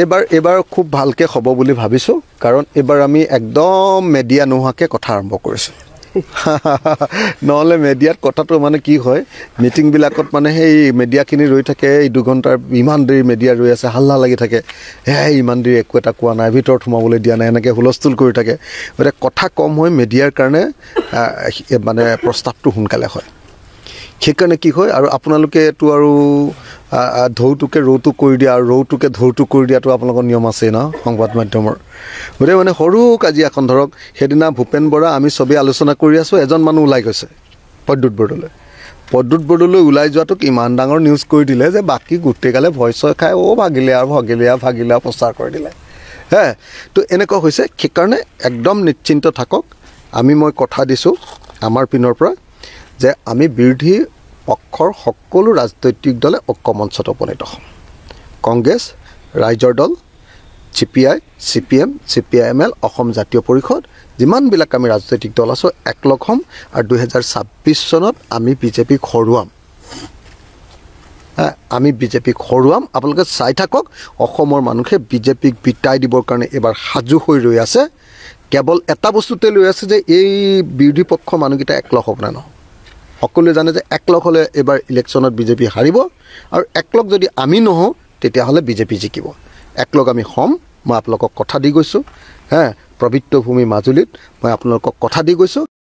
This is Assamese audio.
এবাৰ খুব ভালকৈ হ'ব বুলি ভাবিছোঁ কাৰণ এবাৰ আমি একদম মিডিয়া নোহোৱাকৈ কথা আৰম্ভ কৰিছোঁ নহ'লে মিডিয়াত কথাটো মানে কি হয় মিটিংবিলাকত মানে সেই মিডিয়াখিনি ৰৈ থাকে এই 2 ঘণ্টাৰ ইমান দেৰি মিডিয়া ৰৈ আছে হাল্লা লাগি থাকে ইমান দেৰি একো এটা কোৱা নাই ভিতৰত সোমাবলৈ দিয়া নাই এনেকৈ হুলস্থুল কৰি থাকে গতিকে কথা কম হয় মিডিয়াৰ কাৰণে মানে প্ৰস্তাৱটো সোনকালে হয় সেইকাৰণে কি হয় আৰু আপোনালোকে এইটো আৰু ঢৌটোকে ৰৌটো কৰি দিয়া আৰু ৰৌটোকে ঢৌটো কৰি দিয়াটো আপোনালোকৰ নিয়ম আছেই ন সংবাদ মাধ্যমৰ গতিকে মানে সৰু কাজিয়াখন ধৰক সেইদিনা ভূপেন বৰা আমি চবেই আলোচনা কৰি আছোঁ এজন মানুহ ওলাই গৈছে পদ্যুৎ বৰদলৈ ওলাই যোৱাটোক ইমান ডাঙৰ নিউজ কৰি দিলে যে বাকী গোটেইগালে ভয় চয় খাই ভাগিলে প্ৰচাৰ কৰি দিলে তো এনেকুৱা হৈছে সেইকাৰণে একদম নিশ্চিন্ত থাকক মই কথা দিছোঁ আমাৰ পিনৰ পৰা যে আমি বিৰোধী পক্ষৰ সকলো ৰাজনৈতিক দলে ঐক্যমঞ্চত উপনীত হ'ম কংগ্ৰেছ ৰাইজৰ দল CPI CPM CPIML অসম জাতীয় পৰিষদ যিমানবিলাক আমি ৰাজনৈতিক দল আছোঁ একলগ হ'ম আৰু 2026 চনত আমি বিজেপিক হৰুৱাম আপোনালোকে চাই থাকক অসমৰ মানুহে বিজেপিক বিতাই দিবৰ কাৰণে এবাৰ সাজু হৈ ৰৈ আছে কেৱল এটা বস্তুতে লৈ আছে যে এই বিৰোধী পক্ষৰ মানুহকেইটা একলগ হ'ব নে নহয় সকলোৱে জানে যে একলগ হ'লে এবাৰ ইলেকশ্যনত বিজেপি হাৰিব আৰু একলগ যদি আমি নহওঁ তেতিয়াহ'লে বিজেপি জিকিব একলগ আমি হ'ম মই আপোনালোকক কথা দি গৈছোঁ পবিত্ৰ ভূমি মাজুলীত মই আপোনালোকক কথা দি গৈছোঁ